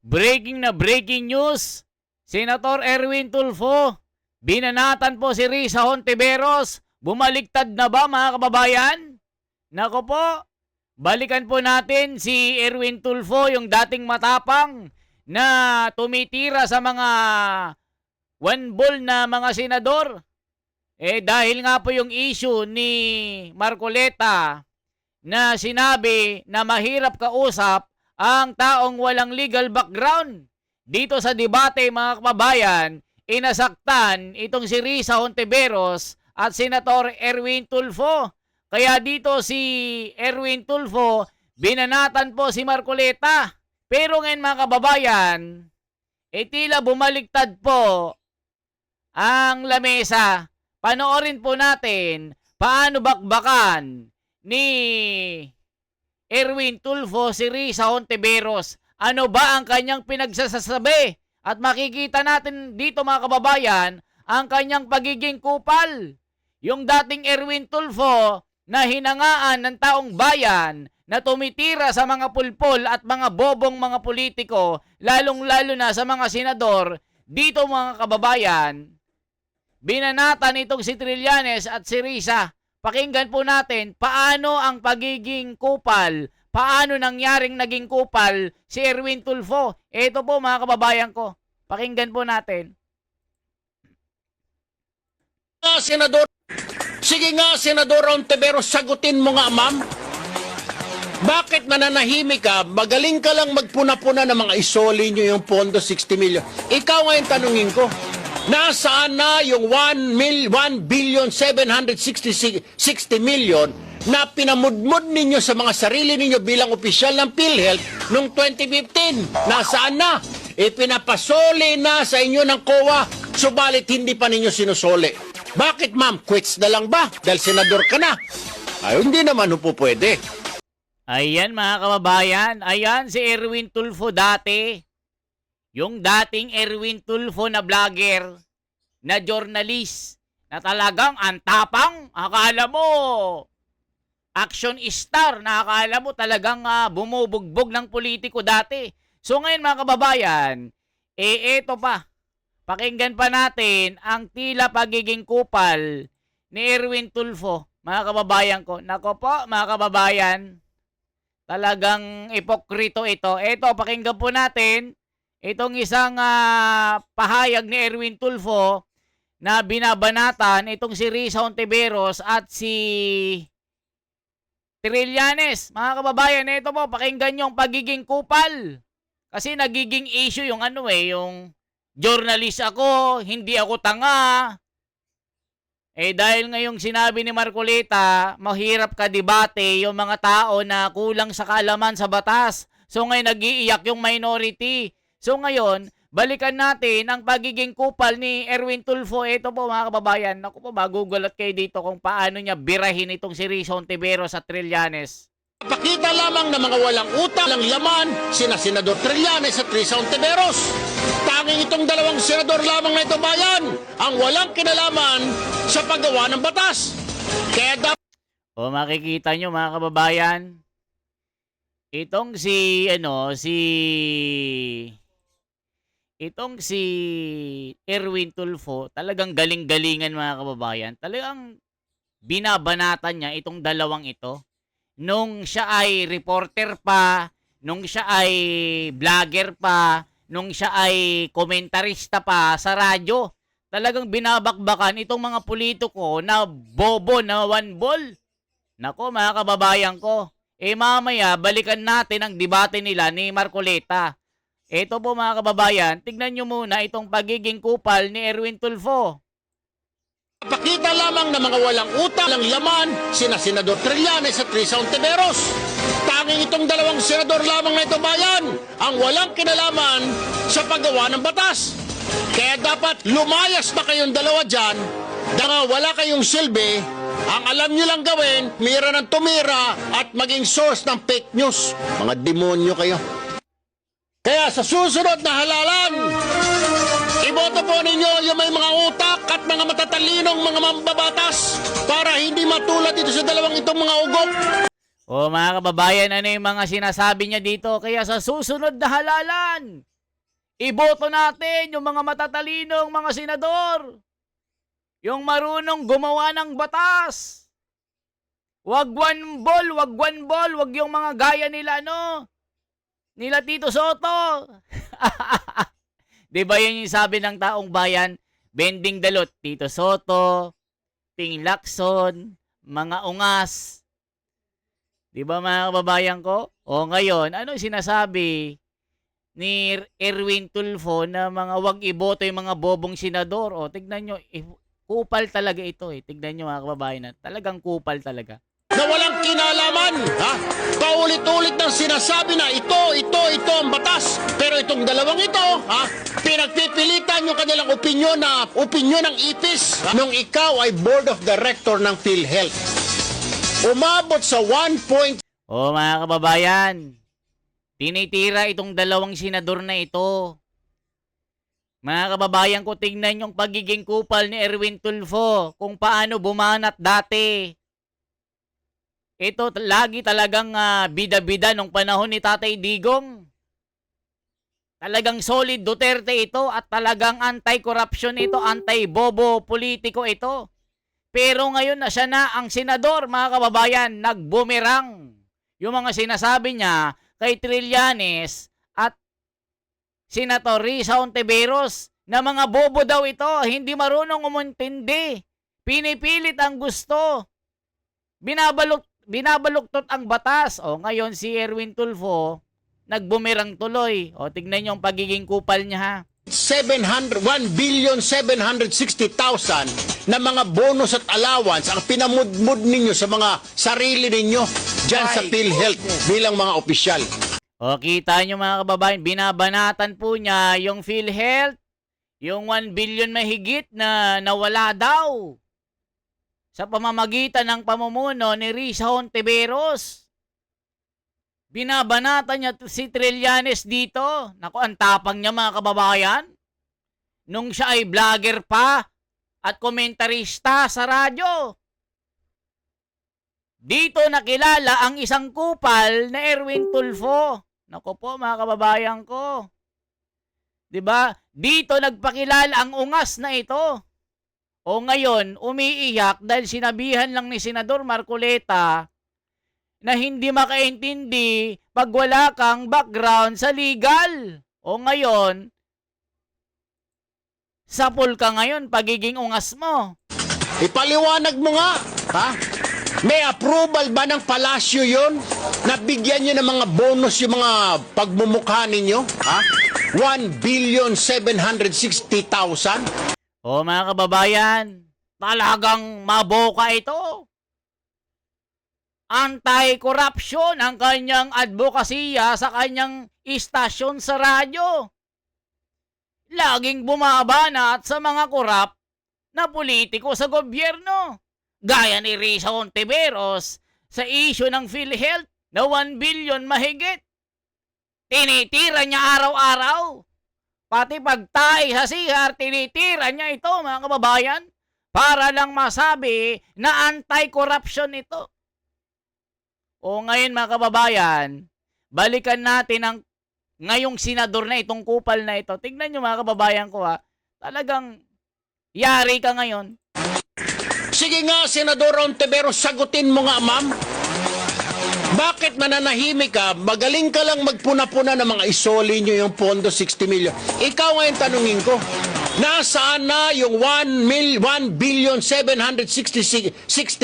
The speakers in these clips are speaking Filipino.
Breaking na breaking news. Senator Erwin Tulfo, binanatan po si Risa Hontiveros. Bumaliktad na ba mga kababayan? Nako po, balikan po natin si Erwin Tulfo, yung dating matapang na tumitira sa mga one ball na mga senador. Dahil nga po yung issue ni Marcoleta na sinabi na mahirap kausap ang taong walang legal background. Dito sa debate mga kababayan, inasaktan itong si Risa Hontiveros at Senator Erwin Tulfo. Kaya dito si Erwin Tulfo, binanatan po si Marcoleta. Pero ngayon mga kababayan, tila bumaliktad po ang lamesa. Panoorin po natin paano bakbakan ni Erwin Tulfo si Risa Hontiveros. Ano ba ang kanyang pinagsasasabi? At makikita natin dito mga kababayan ang kanyang pagiging kupal. Yung dating Erwin Tulfo na hinangaan ng taong bayan na tumitira sa mga pulpol at mga bobong mga politiko, lalong-lalo na sa mga senador, dito mga kababayan, binanatan itong si Trillanes at si Risa. Pakinggan po natin paano ang pagiging kupal, paano nangyaring naging kupal si Erwin Tulfo. Ito po mga kababayan ko, pakinggan po natin. Senador, sige nga, Senador Hontiveros, sagutin mo nga, ma'am. Bakit mananahimik ka? Magaling ka lang magpuna-puna ng mga isoli nyo yung pondo 60 million. Ikaw ngayon tanungin ko, nasaan na yung 1,760 million na pinamudmud ninyo sa mga sarili ninyo bilang opisyal ng PhilHealth noong 2015? Nasaan na? Ipinapasoli na sa inyo ng COA, subalit hindi pa ninyo sinusoli. Bakit, ma'am? Quits na lang ba? Dahil senador ka na? Ay, hindi naman po pwede. Ayan mga kababayan, ayan si Erwin Tulfo dati. Yung dating Erwin Tulfo na vlogger, na journalist, na talagang antapang, akala mo, action star, na akala mo talagang bumubugbog ng politiko dati. So ngayon mga kababayan, eto pa, pakinggan pa natin ang tila pagiging kupal ni Erwin Tulfo, mga kababayan ko. Nako po, mga kababayan, talagang ipokrito ito. Ito, pakinggan po natin itong isang pahayag ni Erwin Tulfo na binabanatan itong si Risa Hontiveros at si Trillanes. Mga kababayan, ito po, pakinggan yung pagiging kupal. Kasi nagiging issue yung yung journalist ako, hindi ako tanga. Dahil ngayong sinabi ni Marcoleta, mahirap ka debate yung mga tao na kulang sa kaalaman sa batas. So ngayon nag-iiyak yung minority. So ngayon, balikan natin ang pagiging kupal ni Erwin Tulfo. Ito po mga kababayan, naku po, magugulat kayo dito kung paano niya birahin itong si Risa Hontiveros at Trillanes. Pakita lamang ng mga walang utang, walang laman, sina Senador Trillanes at Risa Hontiveros. Tanging itong dalawang senador lamang na ito bayan ang walang kinalaman sa paggawa ng batas. Kaya dapat... O makikita nyo mga kababayan, itong si Erwin Tulfo, talagang galing-galingan mga kababayan. Talagang binabanatan niya itong dalawang ito. Nung siya ay reporter pa, nung siya ay vlogger pa, nung siya ay komentarista pa sa radyo, talagang binabakbakan itong mga politiko na bobo na one ball. Nako mga kababayan ko, mamaya balikan natin ang debate nila ni Marcoleta. Ito po mga kababayan, tignan nyo muna itong pagiging kupal ni Erwin Tulfo. Pakita lamang ng mga walang utang, walang laman, sina Senador Trillanes at Risa Hontiveros. Tanging itong dalawang senador lamang na ito bayan ang walang kinalaman sa paggawa ng batas. Kaya dapat lumayas ba kayong dalawa dyan, dahil wala kayong silbi, ang alam nyo lang gawin, mira ng tumira at maging source ng fake news. Mga demonyo kayo. Kaya sa susunod na halalan, iboto po ninyo yung may mga utak at mga matatalinong mga mambabatas para hindi matulad dito sa dalawang itong mga ugok. O mga kababayan, ano yung mga sinasabi niya dito? Kaya sa susunod na halalan, Iboto natin yung mga matatalinong mga senador. Yung marunong gumawa ng batas. Wag one ball, wag yung mga gaya nila, nila Tito Soto. Di ba yun yung sabi ng taong bayan? Bending dalot, Tito Soto, Ping Lacson, mga ungas. Di ba mga kababayan ko? O ngayon, ano sinasabi ni Erwin Tulfo na mga wag iboto yung mga bobong senador? O tignan nyo, kupal talaga ito eh. Tignan nyo mga kababayan, talagang kupal talaga. Na walang kinalaman, paulit-ulit ng sinasabi na ito ang batas. Pero itong dalawang ito, pinagpipilitan yung kanilang opinyon ng IPIS nung ikaw ay board of director ng PhilHealth. Umabot sa 1. O mga kababayan, tinitira itong dalawang senador na ito. Mga kababayan ko, tingnan yung pagiging kupal ni Erwin Tulfo kung paano bumanat dati. Ito lagi talagang bida-bida nung panahon ni Tatay Digong. Talagang solid Duterte ito at talagang anti-corruption ito, anti-bobo politiko ito. Pero ngayon na siya na ang senador, mga kababayan, nagbumerang. Yung mga sinasabi niya kay Trillanes at Senator Risa Hontiveros na mga bobo daw ito, hindi marunong umintindi. Pinipilit ang gusto. Binabaluktot ang batas. O ngayon si Erwin Tulfo, nagbumerang tuloy. O tignan niyo ang pagiging kupal niya ha. 1,760,000 na mga bonus at allowance ang pinamudmud ninyo sa mga sarili ninyo dyan sa PhilHealth bilang mga opisyal. O kita niyo mga kababayan, binabanatan po niya yung PhilHealth, yung 1 billion mahigit na nawala daw sa pamamagitan ng pamumuno ni Risa Hontiveros. Binabanatan niya si Trillanes dito. Naku, ang tapang niya mga kababayan. Nung siya ay vlogger pa at komentarista sa radyo. Dito nakilala ang isang kupal na Erwin Tulfo. Naku po mga kababayan ko. 'Di ba? Dito nagpakilala ang ungas na ito. O ngayon, umiiyak dahil sinabihan lang ni Senador Marcoleta na hindi makaintindi pag wala kang background sa legal. O ngayon, sapul ka ngayon pagiging ungas mo. Ipaliwanag mo nga, May approval ba ng palasyo yon na bigyan nyo ng mga bonus yung mga pagmumukha ninyo? 1,760,000? O mga kababayan, talagang maboka ito. Anti-corruption ang kanyang advokasya sa kanyang istasyon sa radyo. Laging bumabanat sa mga korap na politiko sa gobyerno. Gaya ni Risa Hontiveros sa issue ng PhilHealth na 1 billion mahigit. Tinitira niya araw-araw. Pati pagtay sa CR, tinitira niya ito mga kababayan para lang masabi na anti-corruption ito. O ngayon mga kababayan, balikan natin ang ngayong senador na itong kupal na ito. Tignan nyo mga kababayan ko talagang yari ka ngayon. Sige nga, Senador Hontiveros, sagutin mo nga, ma'am. Bakit mananahimik ka? Magaling ka lang magpuna-puna ng mga isoli nyo yung pondo 60 million. Ikaw ngayon tanungin ko, nasaan na yung 1,760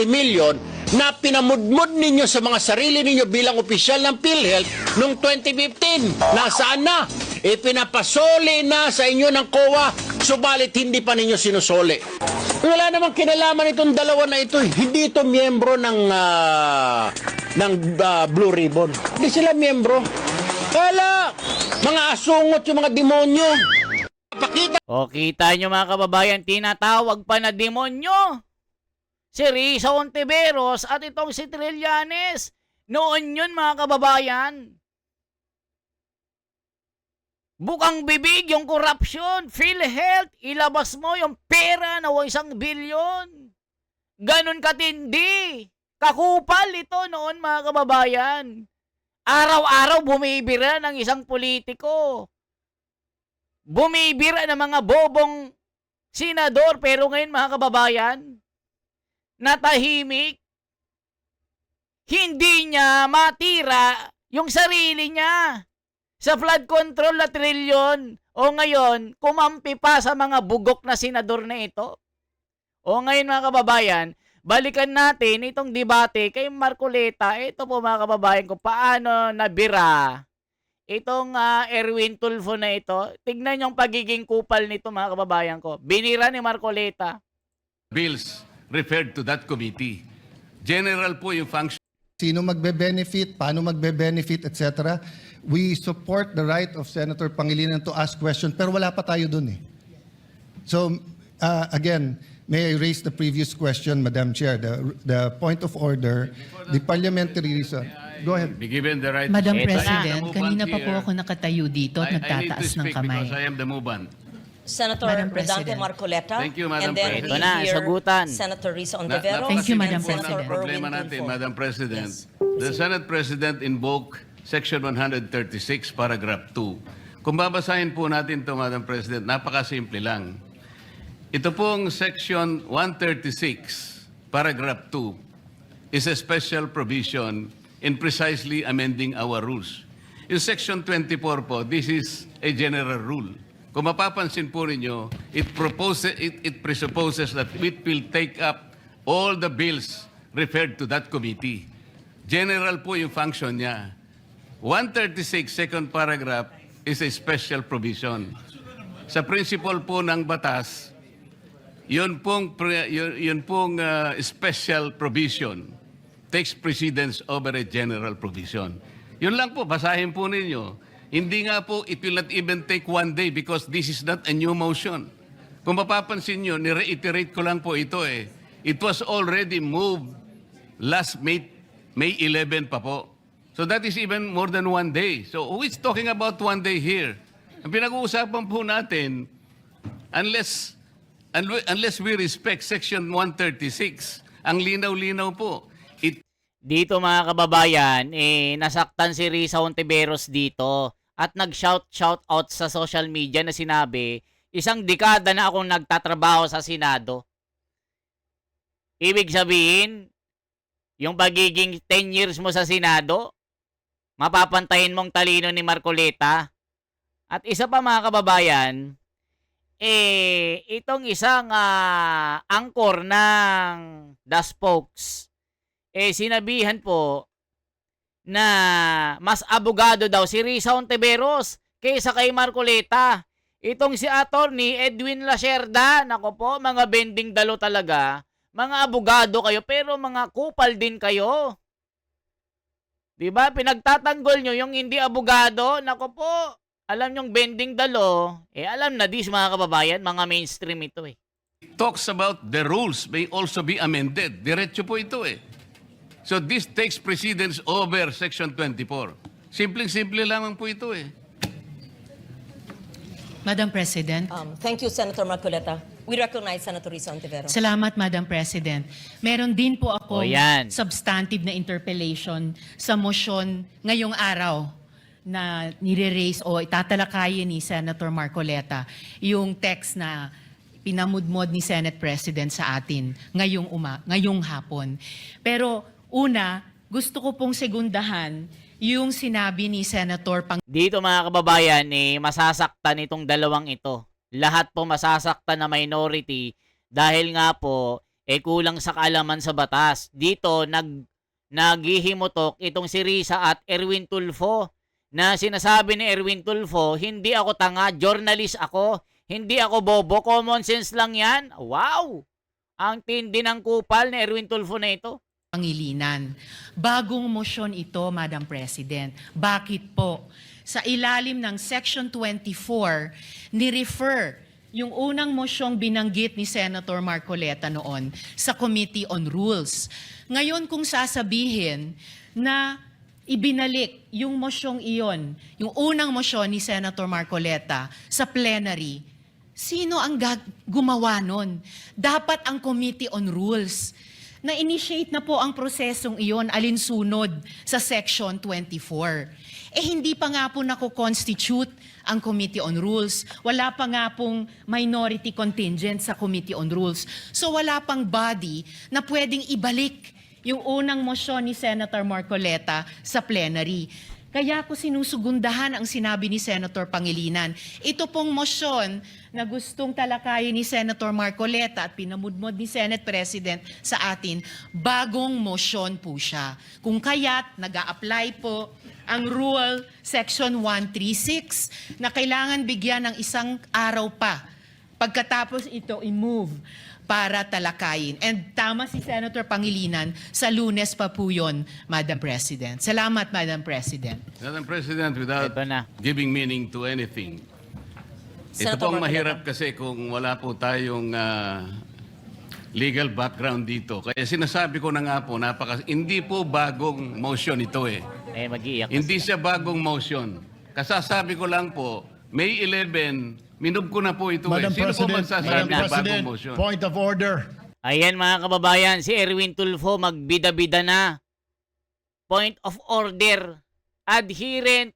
million na pinamudmud ninyo sa mga sarili ninyo bilang opisyal ng PhilHealth noong 2015? Nasaan na? Ipinapasoli na sa inyo ng COA, subalit hindi pa ninyo sinusoli. Wala namang kinalaman itong dalawa na ito. Hindi ito miyembro ng Blue Ribbon. Hindi sila miyembro. Kala, mga asungot yung mga demonyo. Pakita. O kita nyo mga kababayan, tinatawag pa na demonyo si Risa Hontiveros at itong si Trillanes. Noon yun mga kababayan. Bukang bibig yung corruption. PhilHealth, ilabas mo yung pera na 1 billion. Ganon katindi. Kakupal ito noon mga kababayan. Araw-araw bumibira ng isang politiko. bumibira ng mga bobong senador, pero ngayon mga kababayan, natahimik. Hindi niya matira yung sarili niya sa flood control na trilyon. O ngayon, kumampi pa sa mga bugok na senador na ito. O ngayon mga kababayan, balikan natin itong debate kay Marcoleta. Ito po mga kababayan ko, paano nabira itong Erwin Tulfo na ito. Tignan yung pagiging kupal nito mga kababayan ko. Binira ni Marcoleta. Bills referred to that committee. General po yung function. Sino magbe-benefit, paano magbe-benefit, etc. We support the right of Senator Pangilinan to ask questions, pero wala pa tayo dun eh. So, again, may I raise the previous question, Madam Chair, the point of order, the parliamentary reason. Go ahead. Be given the right. Madam Ito na. President, The kanina pa movement po here. ako nakatayo dito at I need to nagtataas ng speak kamay. because I am the movant. Senator Madam Rodante President. Marcoleta. Thank you, Madam And then President. we Ito na, hear sagutan. Senator Risa Ontiveros. Thank you, Madam and Senator President. Problema Erwin natin, Tulfo. Madam President. Yes. The Senate President invoked Section 136, Paragraph 2. Kung babasahin po natin ito, Madam President, napakasimple lang. Ito pong Section 136, Paragraph 2, is a special provision in precisely amending our rules. In Section 24 po, this is a general rule. Kung mapapansin po ninyo, it presupposes that it will take up all the bills referred to that committee. General po yung function niya. 136, second paragraph, is a special provision. Sa principle po ng batas, yun pong special provision takes precedence over a general provision. Yun lang po, basahin po ninyo. Hindi nga po, it will not even take one day because this is not a new motion. Kung mapapansin nyo, ni-reiterate ko lang po ito eh. It was already moved last May 11 pa po. So that is even more than one day. So who is talking about one day here? Ang pinag-uusapan po natin, unless we respect Section 136, ang linaw-linaw po, Dito mga kababayan, nasaktan si Risa Hontiveros dito at nag-shout out sa social media na sinabi, isang dekada na akong nagtatrabaho sa Senado. Ibig sabihin, yung pagiging 10 years mo sa Senado, mapapantayin mong talino ni Marcoleta. At isa pa mga kababayan, itong isang angkor ng The Spokes, sinabihan po na mas abogado daw si Risa Hontiveros kaysa kay Marcoleta. Itong si Attorney Edwin Lacerda, nako po, mga bending dalo talaga. Mga abogado kayo, pero mga kupal din kayo. Diba? Pinagtatanggol nyo yung hindi abogado, nako po, alam nyong bending dalo, alam na dis mga kababayan, mga mainstream ito talks about the rules may also be amended. Diretso po ito eh. So this takes precedence over Section 24. Simpleng-simple lamang po ito eh. Madam President. Thank you, Senator Marcoleta. We recognize Senator Risa Ontiveros. Salamat, Madam President. Meron din po ako O, yan. substantive na interpellation sa motion ngayong araw na nire-raise o itatalakayin ni Senator Marcoleta yung text na pinamudmod ni Senate President sa atin ngayong hapon. Pero una, gusto ko pong segundahan yung sinabi ni Senator Dito mga kababayan, masasaktan itong dalawang ito. Lahat po masasaktan na minority dahil nga po, kulang sa kaalaman sa batas. Dito, naghihimutok itong si Risa at Erwin Tulfo na sinasabi ni Erwin Tulfo, hindi ako tanga, journalist ako, hindi ako bobo, common sense lang yan. Wow! Ang tindi ng kupal ni Erwin Tulfo na ito. Pangilinan. Bagong motion ito, Madam President. Bakit po? Sa ilalim ng Section 24, ni-refer yung unang mosyong binanggit ni Senator Marcoleta noon sa Committee on Rules. Ngayon kung sasabihin na ibinalik yung mosyong iyon, yung unang mosyon ni Senator Marcoleta sa plenary, sino ang gumawa nun? Dapat ang Committee on Rules. Na-initiate na po ang prosesong iyon alinsunod sa Section 24. hindi pa nga po nako-constitute ang Committee on Rules. Wala pa nga pong minority contingent sa Committee on Rules. So wala pang body na pwedeng ibalik yung unang motion ni Senator Marcoleta sa plenary. Kaya ko sinusugundahan ang sinabi ni Senator Pangilinan. Ito pong motion na gustong talakayin ni Senator Marcoleta at pinamudmod ni Senate President sa atin, bagong motion po siya. Kung kaya't nag-a-apply po ang Rule Section 136 na kailangan bigyan ng isang araw pa pagkatapos ito i-move para talakayin. And tama si Senator Pangilinan, sa Lunes pa po yun, Madam President. Salamat, Madam President. Madam President, without Ito na. giving meaning to anything, ito Senator pong Marcoleta. mahirap kasi kung wala po tayong legal background dito. Kaya sinasabi ko na nga po, hindi po bagong motion ito eh. Mag-iiyak. Hindi siya bagong motion. Kasasabi ko lang po, May 11, minub ko na po ito Madam eh. Sino po President, magsasabi Madam na bagong President, motion? point of order. Ayan mga kababayan, si Erwin Tulfo magbida-bida na. Point of order. Adherent.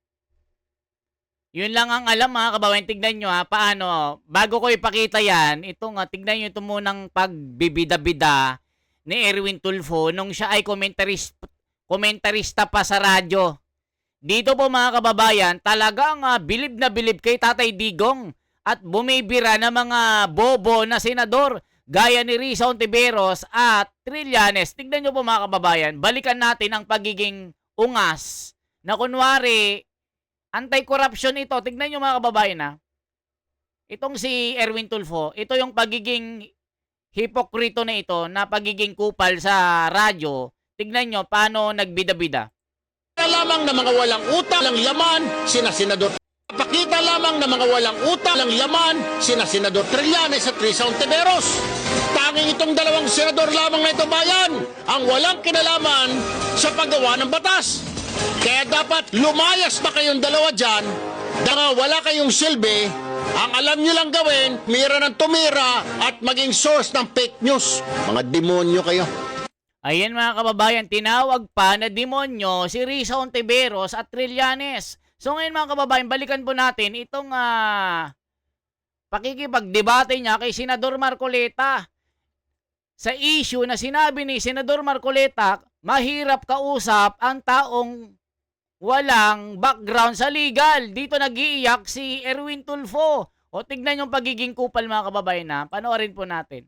Yun lang ang alam mga kababayan. Tignan nyo paano. Bago ko ipakita yan, tignan nyo ito munang pagbibida-bida ni Erwin Tulfo nung siya ay komentarista pa sa radyo. Dito po mga kababayan, talagang bilib na bilib kay Tatay Digong at bumibira ng mga bobo na senador gaya ni Risa Hontiveros at Trillanes. Tignan nyo po mga kababayan, balikan natin ang pagiging ungas na kunwari anti-corruption ito. Tignan nyo mga kababayan itong si Erwin Tulfo, ito yung pagiging hipokrito na ito na pagiging kupal sa radyo. Tignan nyo paano nagbida-bida. Lamang na mga walang utang lang laman sina Senador. Pakita lamang na mga walang utang lang laman sina Senador Trillanes at Risa Hontiveros. Tanging itong dalawang senador lamang na ito bayan ang walang kinalaman sa paggawa ng batas. Kaya dapat lumayas pa kayong dalawa dyan dahil wala kayong silbi. Ang alam nyo lang gawin, mira ng tumira at maging source ng fake news. Mga demonyo kayo. Ayan mga kababayan, tinawag pa na demonyo si Risa Hontiveros at Trillanes. So ngayon mga kababayan, balikan po natin itong pakikipagdebate niya kay Senador Marcoleta. Sa issue na sinabi ni Senador Marcoleta, mahirap kausap ang taong walang background sa legal. Dito nag-iiyak si Erwin Tulfo. O tignan yung pagiging kupal mga kababayan panoorin po natin.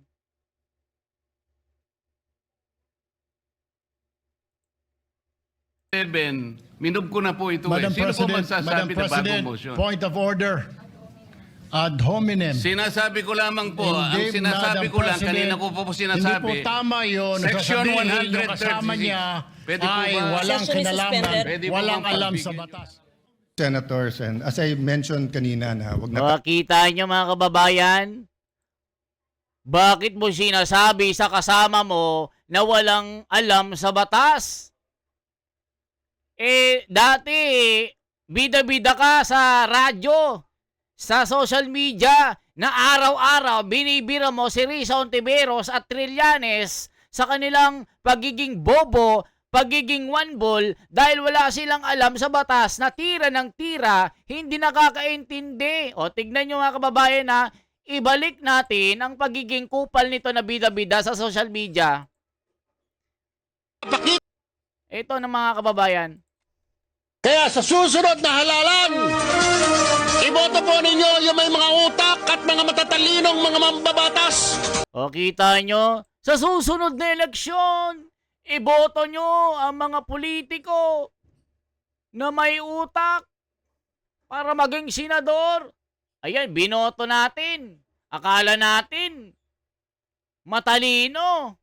11, minub ko na po ito Madam eh. Sino po President, Madam magsasabi na bagong President, motion? point of order. Ad hominem. Sinasabi ko lamang po, ang Hindi, sinasabi Madam ko lang, President, kanina ko po sinasabi. Hindi po tama yun. Section Sasabihin yung kasama 136. niya Pwede po ay ba? walang Session is kinalaman, suspended. Pwede po walang bang alam sa pagbigyan batas. Senators, and as I mentioned kanina na wag na Makita nyo mga kababayan, bakit mo sinasabi sa kasama mo na walang alam sa batas? Dati, bida-bida ka sa radyo, sa social media, na araw-araw binibira mo si Risa Hontiveros at Trillanes sa kanilang pagiging bobo, pagiging one ball, dahil wala silang alam sa batas na tira ng tira, hindi nakakaintindi. O tignan nyo mga kababayan ibalik natin ang pagiging kupal nito na bida-bida sa social media. Ito na mga kababayan. Kaya sa susunod na halalan, iboto po ninyo yung may mga utak at mga matatalinong mga mambabatas. O kita nyo, sa susunod na eleksyon, iboto nyo ang mga politiko na may utak para maging senador. Ayan, binoto natin. Akala natin matalino.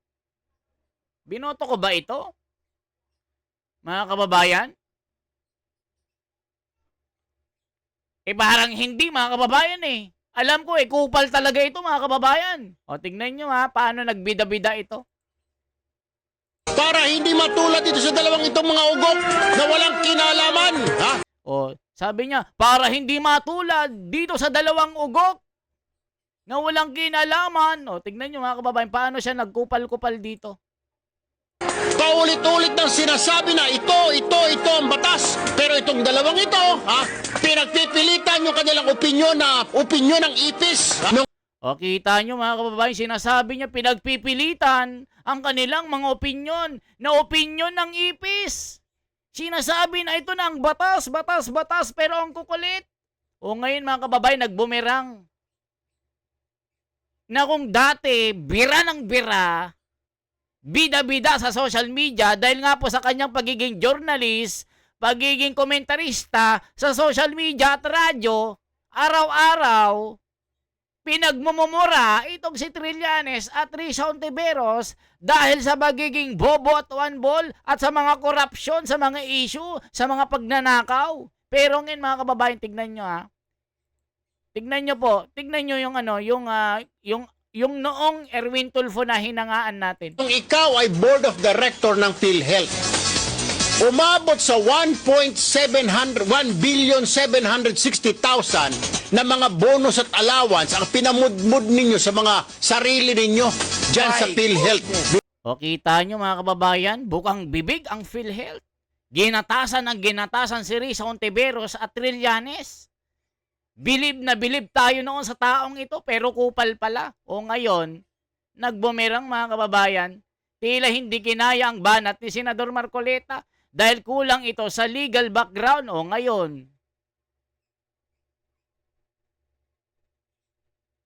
Binoto ko ba ito? Mga kababayan? Parang hindi mga kababayan Alam ko kupal talaga ito mga kababayan. O tignan nyo paano nagbida-bida ito. Para hindi matulad ito sa dalawang itong mga ugok na walang kinalaman. O sabi niya, para hindi matulad dito sa dalawang ugok na walang kinalaman. O tignan nyo mga kababayan, paano siya nagkupal-kupal dito. Paulit-ulit ng sinasabi na ito ang batas. Pero itong dalawang ito, pinagpipilitan yung kanilang opinyon ng ipis. O kita nyo mga kababayan, sinasabi niya pinagpipilitan ang kanilang mga opinyon na opinyon ng ipis. Sinasabi na ito na ang batas, pero ang kukulit. O ngayon mga kababayan, nagbumerang. Na kung dati, bira ng bira, bida-bida sa social media dahil nga po sa kanyang pagiging journalist, pagiging komentarista sa social media at radyo, araw-araw, pinagmumura itong si Trillanes at Risa Hontiveros dahil sa pagiging bobo at one ball at sa mga korupsyon, sa mga issue, sa mga pagnanakaw. Pero ngayon mga kababayan, tignan nyo ha. Tignan nyo po, tignan nyo yung noong Erwin Tulfo na hinangaan natin. Kung ikaw ay board of director ng PhilHealth, umabot sa 1,760,000 na mga bonus at allowance ang pinamudmud ninyo sa mga sarili ninyo dyan sa PhilHealth. O kita nyo mga kababayan, bukang bibig ang PhilHealth. Ginatasan si Risa Hontiveros at Trillanes. Bilib na bilib tayo noon sa taong ito pero kupal pala. O ngayon, nagbumerang mga kababayan, tila hindi kinaya ang banat ni Senador Marcoleta dahil kulang ito sa legal background. O ngayon,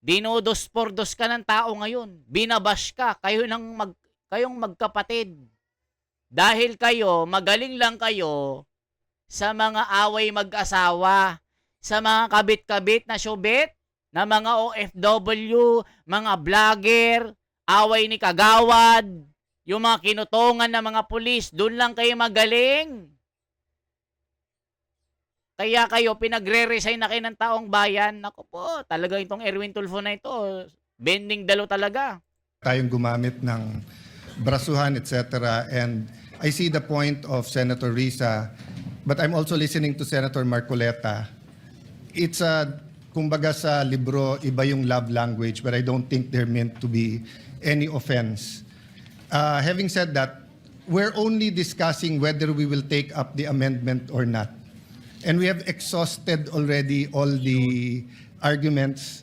dinodos-pordos ka ng tao ngayon. Binabash ka. Kayong magkapatid. Dahil kayo, magaling lang kayo sa mga away mag-asawa, sa mga kabit-kabit na syubit, na mga OFW, mga vlogger, away ni Kagawad, yung mga kinutungan ng mga pulis, doon lang kayo magaling. Kaya kayo, pinagre-resign na kayo ng taong bayan. Naku po, talaga itong Erwin Tulfo na ito, bending dalo talaga. Tayong gumamit ng brasuhan, etc. And I see the point of Senator Risa, but I'm also listening to Senator Marcoleta. It's kumbaga sa libro, iba yung love language, but I don't think they're meant to be any offense. Having said that, we're only discussing whether we will take up the amendment or not. And we have exhausted already all the arguments.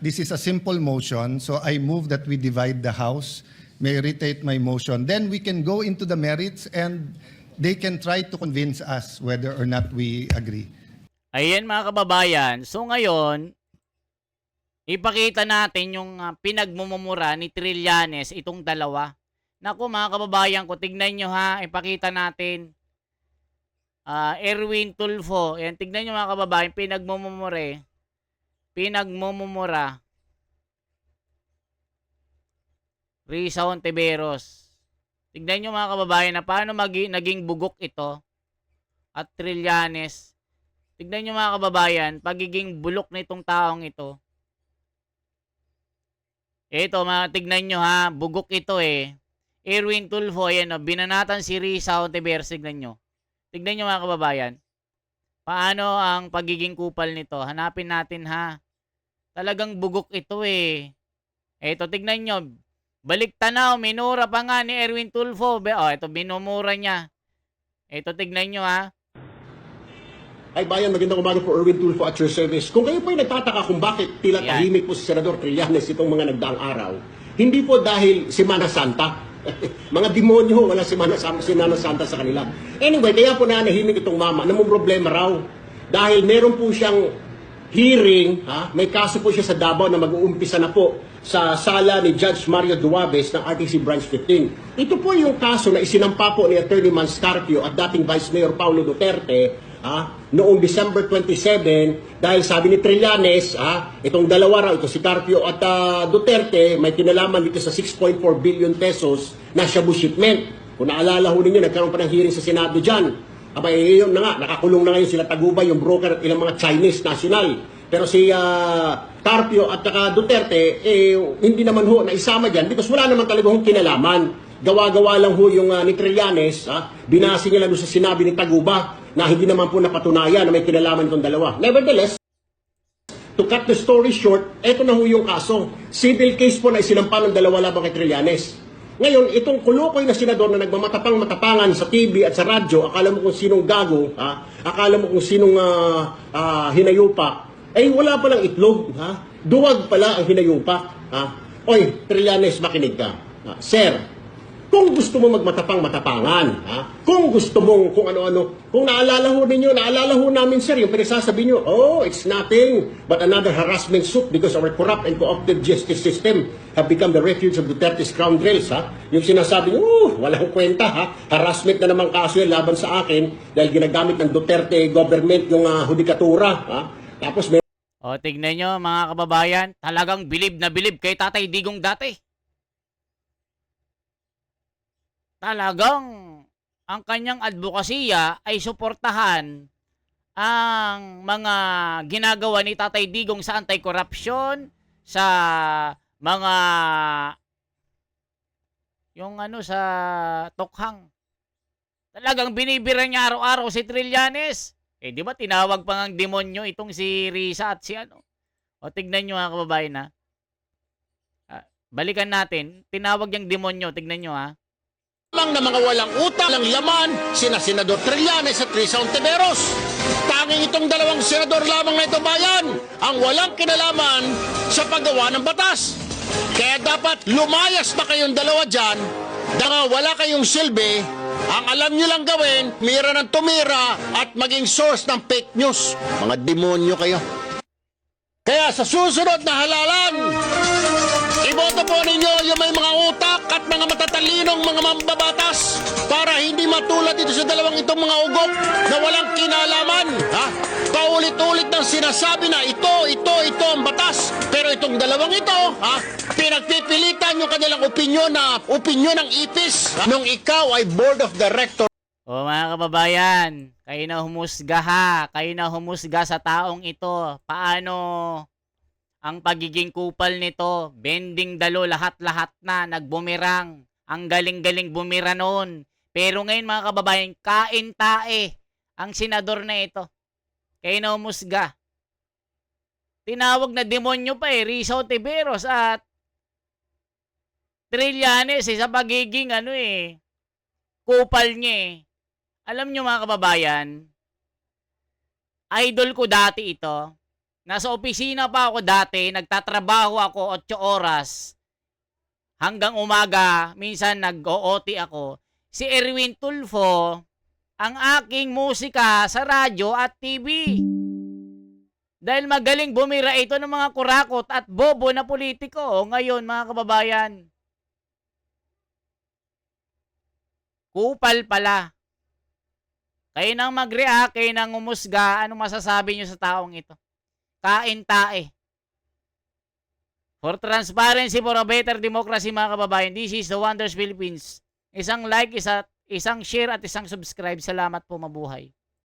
This is a simple motion, so I move that we divide the House. May I reiterate my motion. Then we can go into the merits and they can try to convince us whether or not we agree. Ayan mga kababayan, so ngayon, ipakita natin yung pinagmumura ni Trillanes, itong dalawa. Naku mga kababayan ko, tignan nyo ha, ipakita natin. Erwin Tulfo, ayan, tignan nyo mga kababayan, pinagmumura. Risa Hontiveros. Tignan nyo mga kababayan na paano naging bugok ito at Trillanes. Tignan nyo mga kababayan, pagiging bulok na itong taong ito. Ito, tignan nyo ha, bugok ito eh. Erwin Tulfo, ayan o, binanatan si Risa Hontiveros, tignan nyo. Tignan nyo mga kababayan. Paano ang pagiging kupal nito? Hanapin natin ha. Talagang bugok ito eh. Ito, tignan nyo. Balik tanaw, minura pa nga ni Erwin Tulfo. Ito, binumura niya. Ito, tignan nyo ha. Ay bayan, magandang umaga po Erwin Tulfo at your service. Kung kayo po ay nagtataka kung bakit tila tahimik po si Senador Trillanes itong mga nagdaang araw, hindi po dahil Semana Santa. Mga demonyo, wala Semana Santa sa kanila. Anyway, kaya po nanahimik itong mama, namang problema raw. Dahil meron po siyang hearing, may kaso po siya sa Davao na mag-uumpisa na po sa sala ni Judge Mario Duabes ng RTC Branch 15. Ito po yung kaso na isinampa po ni Attorney Manscarpio at dating Vice Mayor Paulo Duterte noong December 27 dahil sabi ni Trillanes, itong dalawa raw, ito si Carpio at Duterte, may kinalaman dito sa 6.4 billion pesos na shabu shipment. Kung naalala ho ninyo, nagkaroon pa ng hearing sa Senado dyan. Abay, yun na nga, nakakulong na ngayon sila Tagubay, yung broker at ilang mga Chinese national. Pero si Carpio at Duterte, hindi naman ho naisama dyan because wala naman talaga hong kinalaman. Gawa-gawa lang ho yung ni Trillanes, binasi niya lang doon sa sinabi ni Taguba na hindi naman po napatunayan na may kinalaman itong dalawa. Nevertheless, to cut the story short, eto na ho yung kaso. Civil case po na isinampa ng dalawa labang kay Trillanes. Ngayon, itong kulukoy na senador na nagmamatapang-matapangan sa TV at sa radyo, akala mo kung sinong gago, ha? Akala mo kung sinong hinayupak, ay wala palang itlog, ha? Duwag pala ang hinayupak, ha? Oy, Trillanes, makinig ka. Sir, kung gusto mo magmatapang-matapangan, ha? Kung gusto mong kung ano-ano, kung naalala ho namin, sir, yung pinagsasabi nyo, oh, it's nothing but another harassment suit because our corrupt and co-opted justice system have become the refuge of Duterte's scoundrels, ha? Yung sinasabi nyo, walang kwenta, ha? Harassment na naman kaso yan laban sa akin dahil ginagamit ng Duterte government yung hudikatura, ha? Tapos may O, tignan nyo mga kababayan, talagang bilib na bilib kay Tatay Digong dati. Talagang ang kanyang advokasya ay suportahan ang mga ginagawa ni Tatay Digong sa anti-corruption, sa mga yung sa tokhang. Talagang binibira niya araw-araw si Trillanes. Eh, di ba tinawag pa ngang demonyo itong si Risa at si ano? O, tignan nyo mga kababayan, ha? Balikan natin. Tinawag niyang demonyo. Tignan nyo, ha? lamang na mga walang utang ng laman, sina Senador Trillanes at Risa Hontiveros. Tanging itong dalawang senador lamang na ito bayan ang walang kinalaman sa paggawa ng batas. Kaya dapat lumayas na kayong dalawa dyan, dahil wala kayong silbi. Ang alam nyo lang gawin, mira ng tumira at maging source ng fake news. Mga demonyo kayo. Kaya sa susunod na halalan, iboto po ninyo yung may mga utak at mga matatalinong mga mambabatas para hindi matulad dito sa dalawang itong mga ugok na walang kinalaman. Ha? Paulit-ulit ng sinasabi na ito ang batas. Pero itong dalawang ito, pinagpipilitan yung kanilang opinyon ng ipis nung ikaw ay board of directors. O mga kababayan, kayo na humusga ha. Kayo na humusga sa taong ito. Paano ang pagiging kupal nito? Bending dalo lahat-lahat na. Nagbumirang. Ang galing-galing bumira noon. Pero ngayon mga kababayan, kain-tae ang senador na ito. Kayo na humusga. Tinawag na demonyo pa Risa Hontiveros at Trillanes sa pagiging kupal niya Alam nyo mga kababayan, idol ko dati ito. Nasa opisina pa ako dati, nagtatrabaho ako 8 oras hanggang umaga, minsan nag-OT ako. Si Erwin Tulfo, ang aking musika sa radyo at TV. Dahil magaling bumira ito ng mga kurakot at bobo na politiko. Ngayon mga kababayan, kupal pala. Kayo nang mag-react, kayo nang umusga, anong masasabi nyo sa taong ito? Kain-tae. For transparency, for a better democracy mga kababayan, this is The Wonders Philippines. Isang like, isang share at isang subscribe. Salamat po, mabuhay.